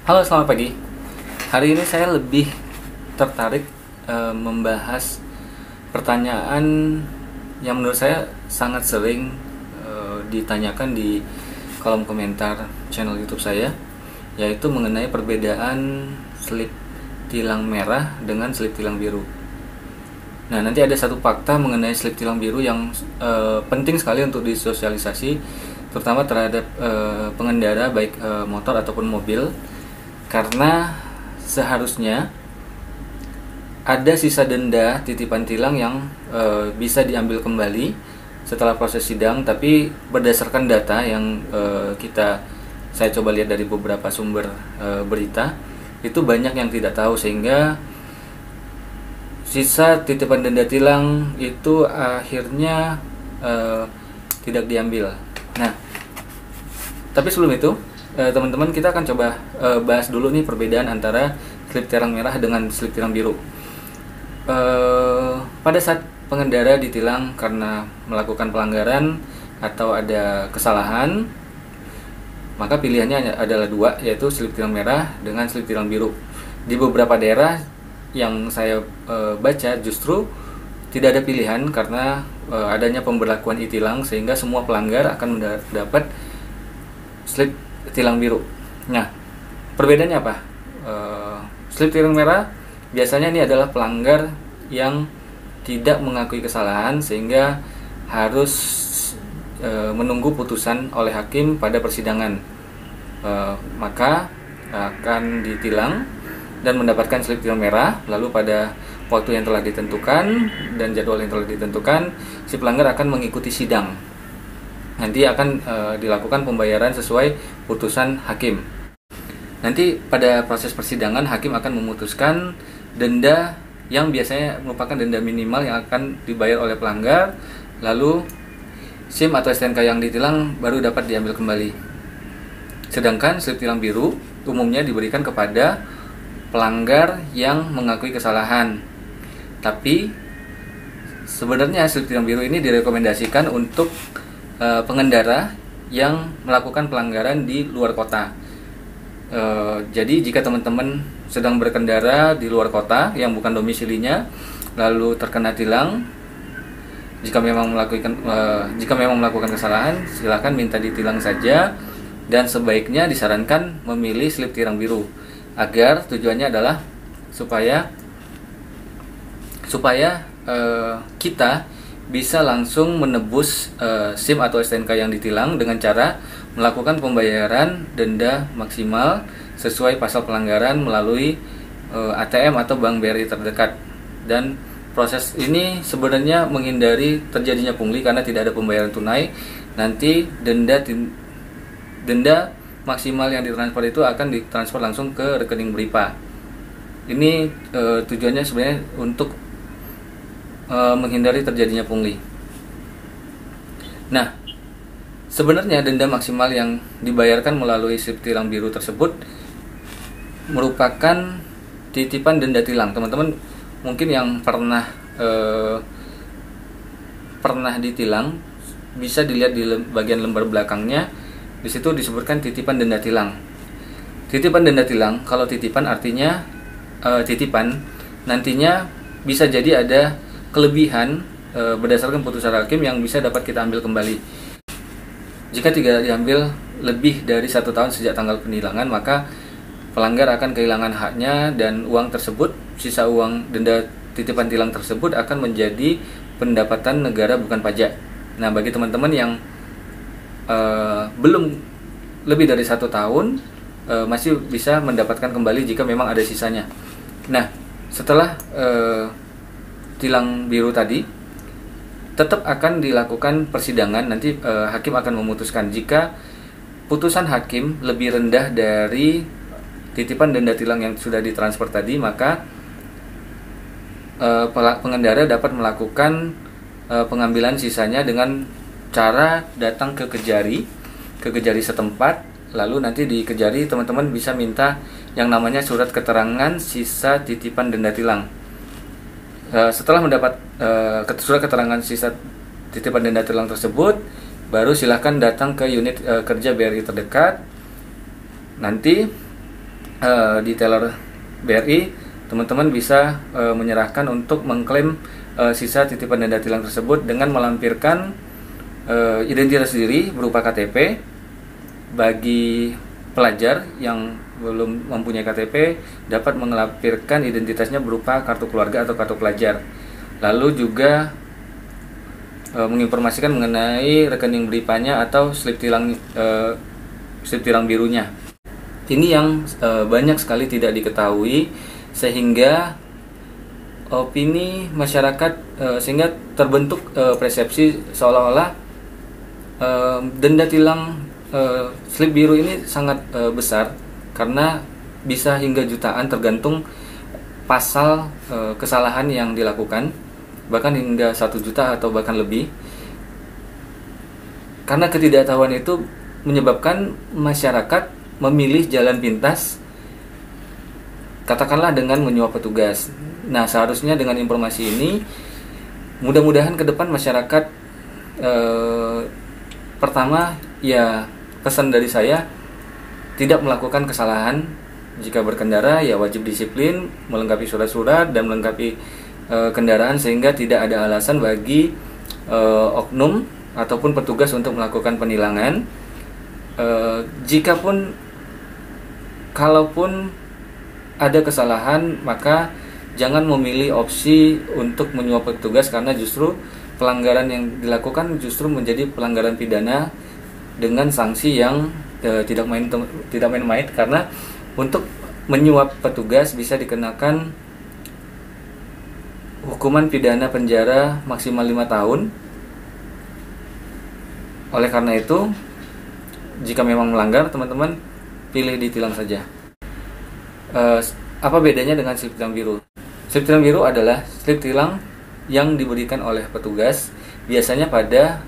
Halo, selamat pagi. Hari ini saya lebih tertarik membahas pertanyaan yang menurut saya sangat sering ditanyakan di kolom komentar channel YouTube saya, yaitu mengenai perbedaan slip tilang merah dengan slip tilang biru. Nah, nanti ada satu fakta mengenai slip tilang biru yang penting sekali untuk disosialisasi, terutama terhadap pengendara baik motor ataupun mobil. Karena seharusnya ada sisa denda titipan tilang yang bisa diambil kembali setelah proses sidang, tapi berdasarkan data yang saya coba lihat dari beberapa sumber berita, itu banyak yang tidak tahu, sehingga sisa titipan denda tilang itu akhirnya tidak diambil. Nah, tapi sebelum itu teman-teman, kita akan coba bahas dulu nih perbedaan antara slip tilang merah dengan slip tilang biru. Pada saat pengendara ditilang karena melakukan pelanggaran atau ada kesalahan, maka pilihannya adalah dua, yaitu slip tilang merah dengan slip tilang biru. Di beberapa daerah yang saya baca justru tidak ada pilihan karena adanya pemberlakuan e-tilang, sehingga semua pelanggar akan mendapat slip tilang biru. Nah, perbedaannya apa? Slip tilang merah biasanya ini adalah pelanggar yang tidak mengakui kesalahan, sehingga harus menunggu putusan oleh hakim pada persidangan. Maka akan ditilang dan mendapatkan slip tilang merah. Lalu pada waktu yang telah ditentukan dan jadwal yang telah ditentukan, si pelanggar akan mengikuti sidang. Nanti akan dilakukan pembayaran sesuai putusan hakim. Nanti pada proses persidangan, hakim akan memutuskan denda yang biasanya merupakan denda minimal yang akan dibayar oleh pelanggar. Lalu SIM atau STNK yang ditilang baru dapat diambil kembali. Sedangkan slip tilang biru umumnya diberikan kepada pelanggar yang mengakui kesalahan. Tapi sebenarnya slip tilang biru ini direkomendasikan untuk pengendara yang melakukan pelanggaran di luar kota. Jadi jika teman-teman sedang berkendara di luar kota yang bukan domisilinya, lalu terkena tilang, jika memang melakukan kesalahan, silakan minta ditilang saja, dan sebaiknya disarankan memilih slip tilang biru, agar tujuannya adalah supaya kita bisa langsung menebus SIM atau STNK yang ditilang dengan cara melakukan pembayaran denda maksimal sesuai pasal pelanggaran melalui ATM atau bank BRI terdekat. Dan proses ini sebenarnya menghindari terjadinya pungli karena tidak ada pembayaran tunai. Nanti denda maksimal yang ditransfer itu akan ditransfer langsung ke rekening BRIPA. Ini tujuannya sebenarnya untuk menghindari terjadinya pungli. Nah, sebenarnya denda maksimal yang dibayarkan melalui slip tilang biru tersebut merupakan titipan denda tilang. Teman-teman mungkin yang pernah ditilang bisa dilihat di bagian lembar belakangnya. Di situ disebutkan titipan denda tilang. Titipan denda tilang, kalau titipan artinya titipan, nantinya bisa jadi ada kelebihan berdasarkan putusan hakim yang bisa dapat kita ambil kembali. Jika tidak diambil lebih dari 1 tahun sejak tanggal penilangan, maka pelanggar akan kehilangan haknya, dan uang tersebut, sisa uang denda titipan tilang tersebut akan menjadi pendapatan negara bukan pajak. Nah, bagi teman-teman yang belum lebih dari 1 tahun, masih bisa mendapatkan kembali jika memang ada sisanya. Nah, setelah tilang biru tadi, tetap akan dilakukan persidangan. Nanti hakim akan memutuskan. Jika putusan hakim lebih rendah dari titipan denda tilang yang sudah ditransfer tadi, maka pengendara dapat melakukan pengambilan sisanya dengan cara datang ke kejari setempat. Lalu nanti di kejari teman-teman bisa minta yang namanya surat keterangan sisa titipan denda tilang. Setelah mendapat surat keterangan sisa titipan denda tilang tersebut, baru silahkan datang ke unit kerja BRI terdekat. Nanti di teller BRI, teman-teman bisa menyerahkan untuk mengklaim sisa titipan denda tilang tersebut dengan melampirkan identitas diri berupa KTP. Bagi pelajar yang belum mempunyai KTP dapat melampirkan identitasnya berupa kartu keluarga atau kartu pelajar. Lalu juga menginformasikan mengenai rekening BRIPA-nya atau slip tilang birunya. Ini yang banyak sekali tidak diketahui, sehingga opini masyarakat sehingga terbentuk persepsi seolah-olah denda tilang slip biru ini sangat besar, karena bisa hingga jutaan tergantung pasal kesalahan yang dilakukan, bahkan hingga 1 juta atau bahkan lebih. Karena ketidaktahuan itu menyebabkan masyarakat memilih jalan pintas, katakanlah dengan menyuap petugas. Nah, seharusnya dengan informasi ini, mudah-mudahan ke depan masyarakat pertama, ya pesan dari saya, tidak melakukan kesalahan. Jika berkendara ya wajib disiplin, melengkapi surat-surat dan melengkapi kendaraan, sehingga tidak ada alasan bagi oknum ataupun petugas untuk melakukan penilangan. Kalaupun ada kesalahan, maka jangan memilih opsi untuk menyuap petugas, karena justru pelanggaran yang dilakukan justru menjadi pelanggaran pidana dengan sanksi yang tidak main-main, karena untuk menyuap petugas bisa dikenakan hukuman pidana penjara maksimal 5 tahun. Oleh karena itu, jika memang melanggar, teman-teman pilih ditilang saja. Apa bedanya dengan slip tilang biru? Slip tilang biru adalah slip tilang yang diberikan oleh petugas biasanya pada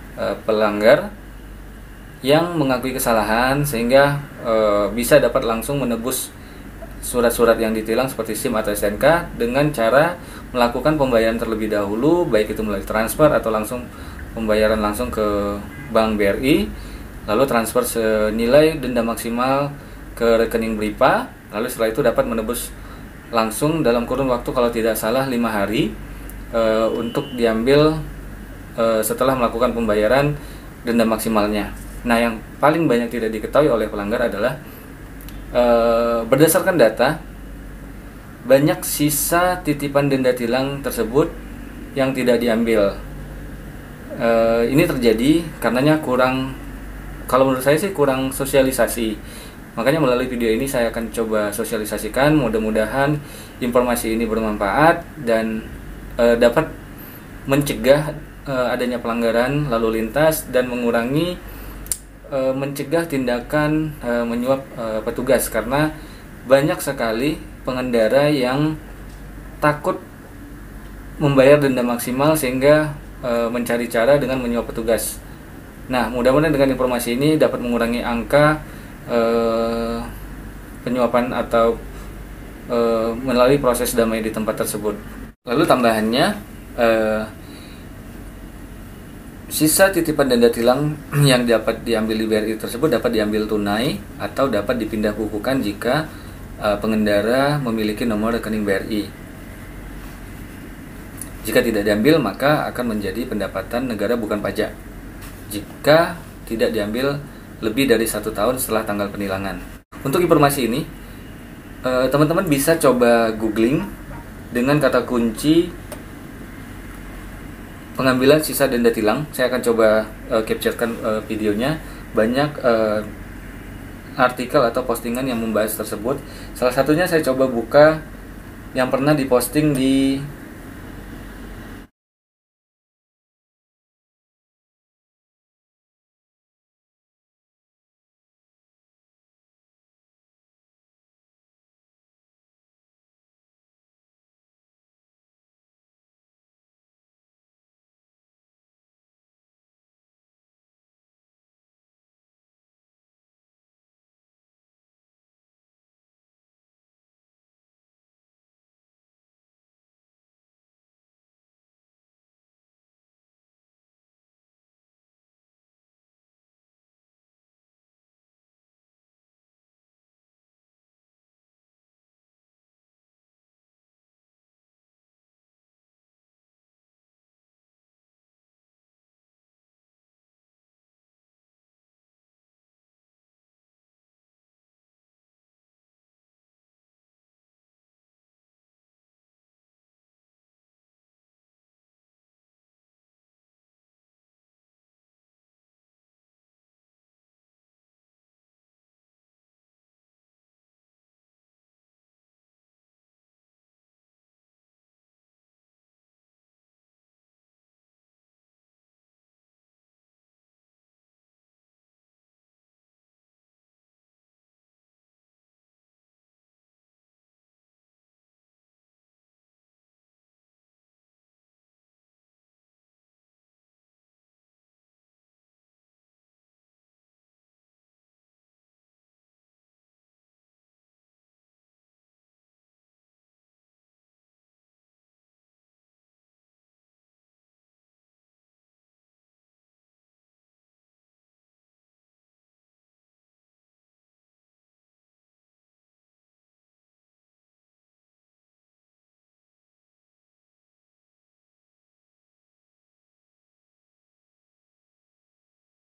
pelanggar yang mengakui kesalahan, sehingga bisa dapat langsung menebus surat-surat yang ditilang seperti SIM atau STNK dengan cara melakukan pembayaran terlebih dahulu, baik itu melalui transfer atau langsung pembayaran langsung ke Bank BRI, lalu transfer senilai denda maksimal ke rekening BRIPA, lalu setelah itu dapat menebus langsung dalam kurun waktu kalau tidak salah 5 hari untuk diambil setelah melakukan pembayaran denda maksimalnya. Nah, yang paling banyak tidak diketahui oleh pelanggar adalah berdasarkan data, banyak sisa titipan denda tilang tersebut yang tidak diambil. Ini terjadi karenanya kalau menurut saya sih kurang sosialisasi. Makanya melalui video ini saya akan coba sosialisasikan, mudah-mudahan informasi ini bermanfaat dan dapat mencegah adanya pelanggaran lalu lintas dan mencegah tindakan menyuap petugas, karena banyak sekali pengendara yang takut membayar denda maksimal sehingga mencari cara dengan menyuap petugas. Nah, mudah-mudahan dengan informasi ini dapat mengurangi angka penyuapan atau melalui proses damai di tempat tersebut. Lalu tambahannya, sisa titipan denda tilang yang dapat diambil di BRI tersebut dapat diambil tunai atau dapat dipindah bukukan jika pengendara memiliki nomor rekening BRI. Jika tidak diambil, maka akan menjadi pendapatan negara bukan pajak jika tidak diambil lebih dari 1 tahun setelah tanggal penilangan. Untuk informasi ini, teman-teman bisa coba googling dengan kata kunci pengambilan sisa denda tilang. Saya akan coba capturekan videonya. Banyak artikel atau postingan yang membahas tersebut. Salah satunya saya coba buka yang pernah diposting di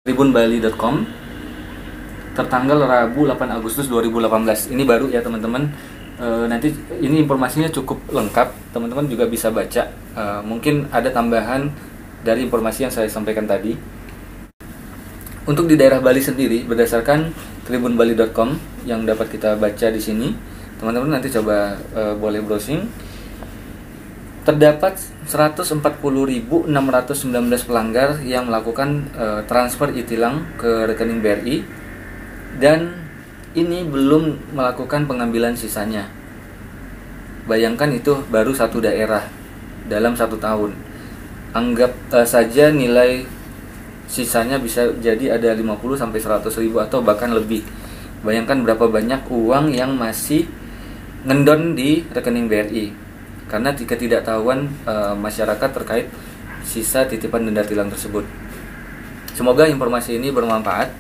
tribunbali.com tertanggal Rabu 8 Agustus 2018. Ini baru ya teman-teman. Nanti ini informasinya cukup lengkap, teman-teman juga bisa baca. Mungkin ada tambahan dari informasi yang saya sampaikan tadi. Untuk di daerah Bali sendiri, berdasarkan tribunbali.com yang dapat kita baca di sini, teman-teman nanti coba boleh browsing. Terdapat 140.619 pelanggar yang melakukan transfer e-tilang ke rekening BRI, dan ini belum melakukan pengambilan sisanya. Bayangkan itu baru satu daerah dalam 1 tahun. Anggap saja nilai sisanya bisa jadi ada 50-100 ribu atau bahkan lebih. Bayangkan berapa banyak uang yang masih ngendon di rekening BRI karena ketidaktahuan masyarakat terkait sisa titipan denda tilang tersebut. Semoga informasi ini bermanfaat.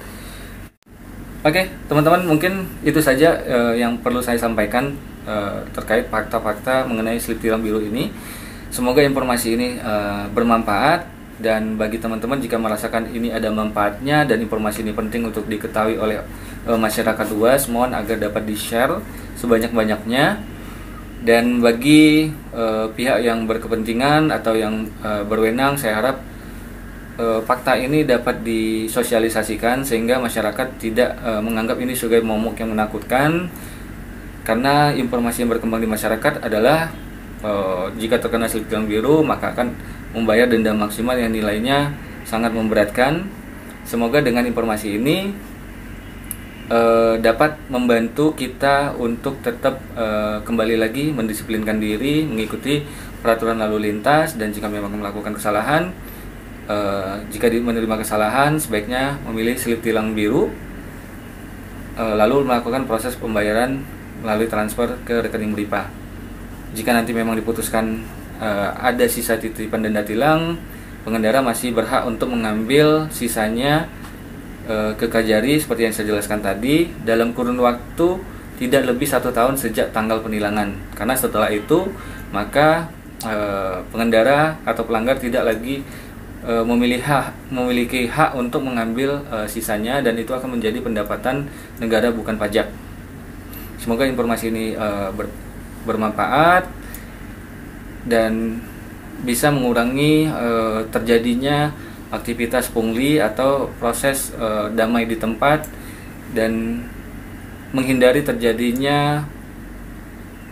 Oke, teman-teman, mungkin itu saja yang perlu saya sampaikan terkait fakta-fakta mengenai slip tilang biru ini. Semoga informasi ini bermanfaat, dan bagi teman-teman jika merasakan ini ada manfaatnya dan informasi ini penting untuk diketahui oleh masyarakat luas, mohon agar dapat di-share sebanyak-banyaknya. Dan bagi pihak yang berkepentingan atau yang berwenang, saya harap fakta ini dapat disosialisasikan sehingga masyarakat tidak menganggap ini sebagai momok yang menakutkan, karena informasi yang berkembang di masyarakat adalah jika terkena slip tilang biru maka akan membayar denda maksimal yang nilainya sangat memberatkan. Semoga dengan informasi ini dapat membantu kita untuk tetap kembali lagi mendisiplinkan diri, mengikuti peraturan lalu lintas, dan jika memang melakukan kesalahan, jika menerima kesalahan sebaiknya memilih slip tilang biru, lalu melakukan proses pembayaran melalui transfer ke rekening BRIPA. Jika nanti memang diputuskan ada sisa titipan denda tilang, pengendara masih berhak untuk mengambil sisanya ke Kajari seperti yang saya jelaskan tadi dalam kurun waktu tidak lebih 1 tahun sejak tanggal penilangan, karena setelah itu maka pengendara atau pelanggar tidak lagi memiliki hak untuk mengambil sisanya, dan itu akan menjadi pendapatan negara bukan pajak. Semoga informasi ini bermanfaat dan bisa mengurangi terjadinya aktivitas pungli atau proses damai di tempat, dan menghindari terjadinya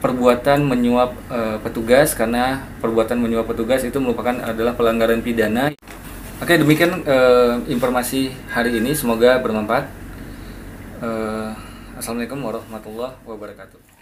perbuatan menyuap petugas, karena perbuatan menyuap petugas itu merupakan adalah pelanggaran pidana. Oke, demikian informasi hari ini, semoga bermanfaat. Assalamualaikum warahmatullahi wabarakatuh.